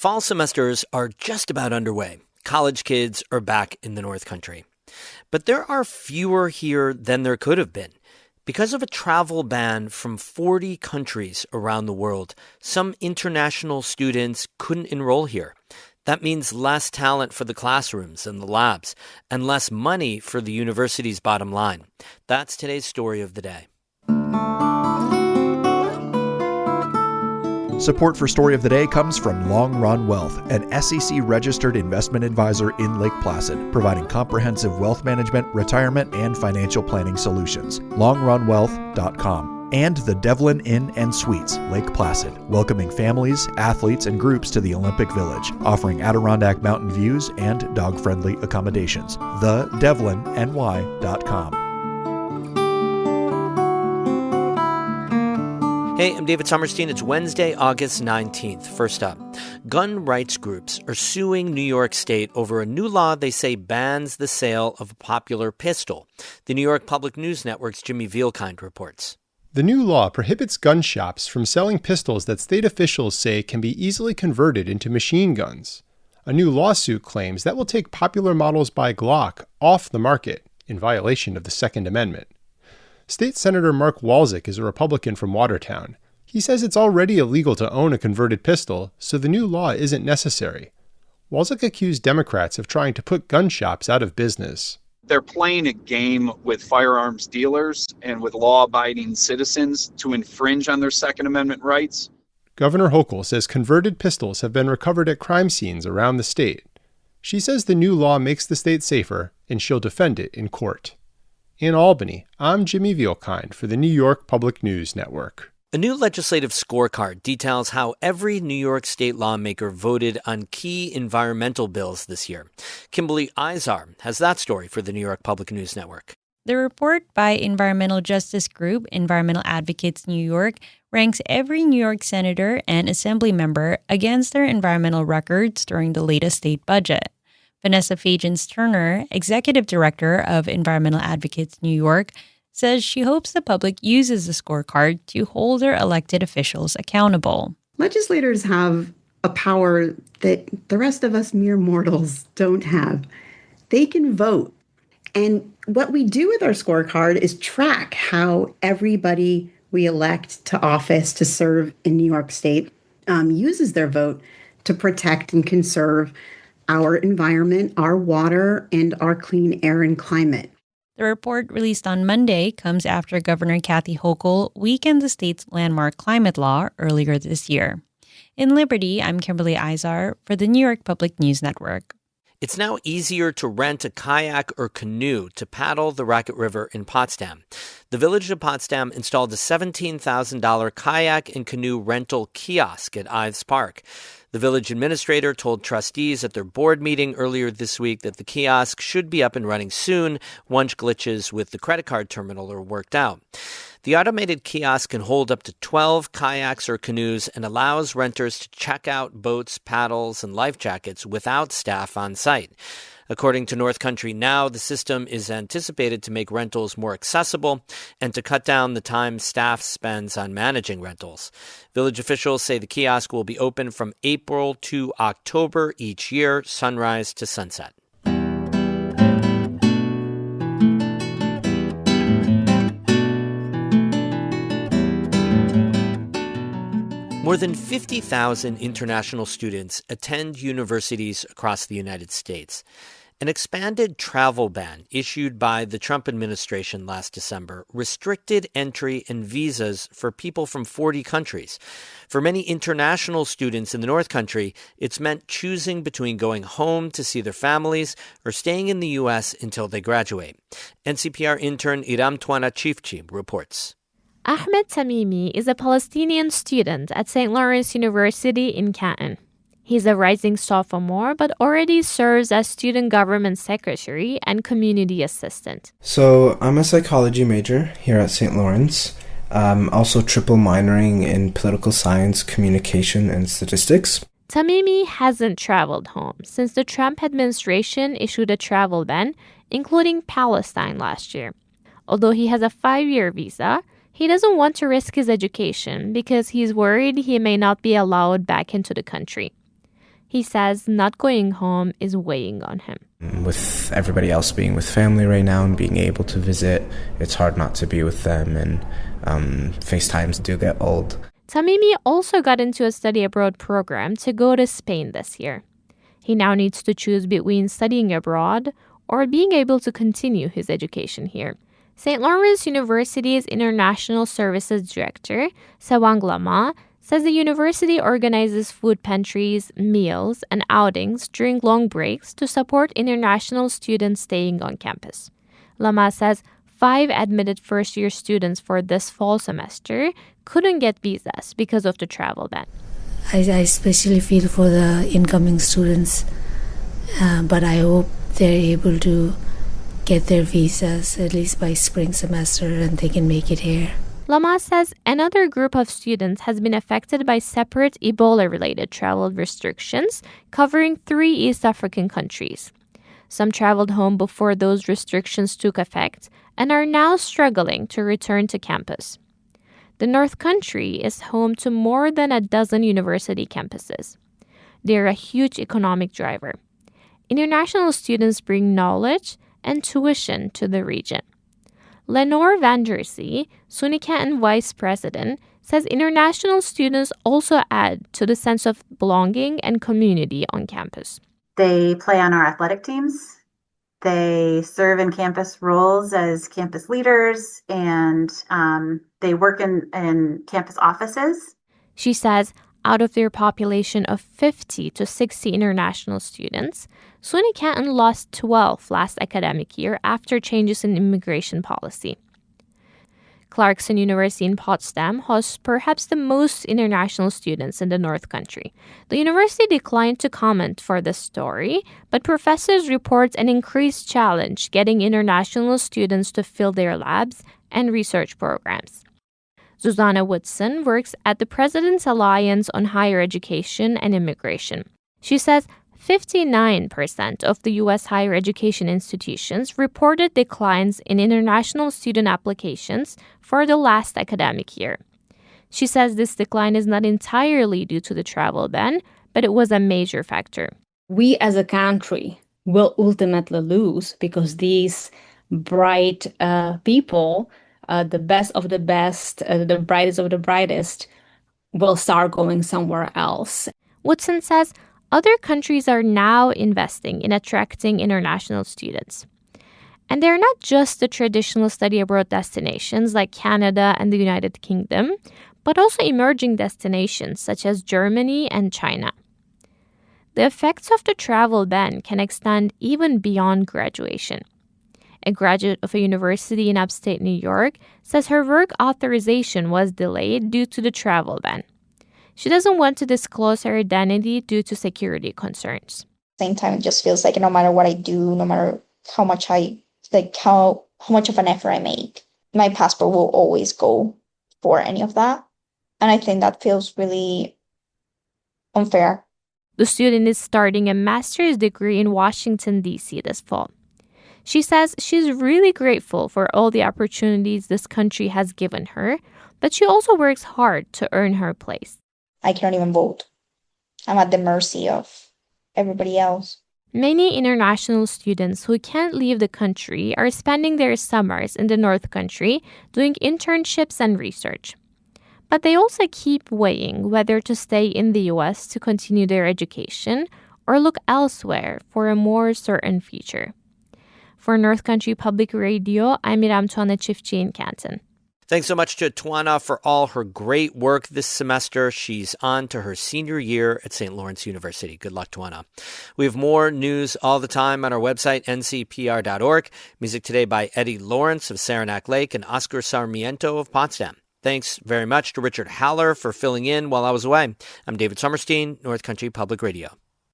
Fall semesters are just about underway. College kids are back in the North Country. But there are fewer here than there could have been. Because of a travel ban from 40 countries around the world, some international students couldn't enroll here. That means less talent for the classrooms and the labs, and less money for the university's bottom line. That's today's story of the day. Support for Story of the Day comes from Long Run Wealth, an SEC-registered investment advisor in Lake Placid, providing comprehensive wealth management, retirement, and financial planning solutions. LongRunWealth.com. And the Devlin Inn and Suites, Lake Placid, welcoming families, athletes, and groups to the Olympic Village, offering Adirondack mountain views and dog-friendly accommodations. TheDevlinNY.com. Hey, I'm David Sommerstein. It's Wednesday, August 19th. First up, gun rights groups are suing New York State over a new law they say bans the sale of a popular pistol. The New York Public News Network's Jimmy Vielkind reports. The new law prohibits gun shops from selling pistols that state officials say can be easily converted into machine guns. A new lawsuit claims that will take popular models by Glock off the market in violation of the Second Amendment. State Senator Mark Walczyk is a Republican from Watertown. He says it's already illegal to own a converted pistol, so the new law isn't necessary. Walczyk accused Democrats of trying to put gun shops out of business. They're playing a game with firearms dealers and with law-abiding citizens to infringe on their Second Amendment rights. Governor Hochul says converted pistols have been recovered at crime scenes around the state. She says the new law makes the state safer, and she'll defend it in court. In Albany, I'm Jimmy Vielkind for the New York Public News Network. A new legislative scorecard details how every New York State lawmaker voted on key environmental bills this year. Kimberly Izar has that story for the New York Public News Network. The report by environmental justice group Environmental Advocates New York ranks every New York senator and assembly member against their environmental records during the latest state budget. Vanessa Fagins-Turner, executive director of Environmental Advocates New York, says she hopes the public uses the scorecard to hold their elected officials accountable. Legislators have a power that the rest of us mere mortals don't have. They can vote. And what we do with our scorecard is track how everybody we elect to office to serve in New York State uses their vote to protect and conserve our environment, our water, and our clean air and climate. The report released on Monday comes after Governor Kathy Hochul weakened the state's landmark climate law earlier this year. In Liberty, I'm Kimberly Izar for the New York Public News Network. It's now easier to rent a kayak or canoe to paddle the Racket River in Potsdam. The Village of Potsdam installed a $17,000 kayak and canoe rental kiosk at Ives Park. The village administrator told trustees at their board meeting earlier this week that the kiosk should be up and running soon once glitches with the credit card terminal are worked out. The automated kiosk can hold up to 12 kayaks or canoes and allows renters to check out boats, paddles, and life jackets without staff on site. According to North Country Now, the system is anticipated to make rentals more accessible and to cut down the time staff spends on managing rentals. Village officials say the kiosk will be open from April to October each year, sunrise to sunset. More than 50,000 international students attend universities across the United States. An expanded travel ban issued by the Trump administration last December restricted entry and visas for people from 40 countries. For many international students in the North Country, it's meant choosing between going home to see their families or staying in the U.S. until they graduate. NCPR intern Iram Twana Chifchi reports. Ahmed Tamimi is a Palestinian student at St. Lawrence University in Canton. He's a rising sophomore, but already serves as student government secretary and community assistant. So I'm a psychology major here at St. Lawrence. I'm also triple minoring in political science, communication, and statistics. Tamimi hasn't traveled home since the Trump administration issued a travel ban, including Palestine last year. Although he has a 5-year visa, he doesn't want to risk his education because he's worried he may not be allowed back into the country. He says not going home is weighing on him. With everybody else being with family right now and being able to visit, it's hard not to be with them, and FaceTimes do get old. Tamimi also got into a study abroad program to go to Spain this year. He now needs to choose between studying abroad or being able to continue his education here. St. Lawrence University's International Services Director, Sawang Lama, says the university organizes food pantries, meals, and outings during long breaks to support international students staying on campus. Lama says 5 admitted first-year students for this fall semester couldn't get visas because of the travel ban. I especially feel for the incoming students, but I hope they're able to get their visas at least by spring semester and they can make it here. Lama says another group of students has been affected by separate Ebola-related travel restrictions covering 3 East African countries. Some traveled home before those restrictions took effect and are now struggling to return to campus. The North Country is home to more than a dozen university campuses. They are a huge economic driver. International students bring knowledge and tuition to the region. Lenore Van Jersey, SUNY Canton Vice President, says international students also add to the sense of belonging and community on campus. They play on our athletic teams. They serve in campus roles as campus leaders, and they work in campus offices. She says out of their population of 50 to 60 international students, SUNY Canton lost 12 last academic year after changes in immigration policy. Clarkson University in Potsdam hosts perhaps the most international students in the North Country. The university declined to comment for this story, but professors report an increased challenge getting international students to fill their labs and research programs. Susanna Woodson works at the President's Alliance on Higher Education and Immigration. She says 59% of the U.S. higher education institutions reported declines in international student applications for the last academic year. She says this decline is not entirely due to the travel ban, but it was a major factor. We as a country will ultimately lose because these bright people, the best of the best, the brightest of the brightest, will start going somewhere else. Woodson says other countries are now investing in attracting international students. And they're not just the traditional study abroad destinations like Canada and the United Kingdom, but also emerging destinations such as Germany and China. The effects of the travel ban can extend even beyond graduation. A graduate of a university in upstate New York says her work authorization was delayed due to the travel ban. She doesn't want to disclose her identity due to security concerns. Same time, it just feels like no matter what I do, no matter how much how much of an effort I make, my passport will always go for any of that. And I think that feels really unfair. The student is starting a master's degree in Washington, D.C. this fall. She says she's really grateful for all the opportunities this country has given her, but she also works hard to earn her place. I can't even vote. I'm at the mercy of everybody else. Many international students who can't leave the country are spending their summers in the North Country doing internships and research. But they also keep weighing whether to stay in the U.S. to continue their education or look elsewhere for a more certain future. For North Country Public Radio, I'm Miram Tuana Chifchi in Canton. Thanks so much to Tuana for all her great work this semester. She's on to her senior year at St. Lawrence University. Good luck, Tuana. We have more news all the time on our website, ncpr.org. Music today by Eddie Lawrence of Saranac Lake and Oscar Sarmiento of Potsdam. Thanks very much to Richard Haller for filling in while I was away. I'm David Sommerstein, North Country Public Radio.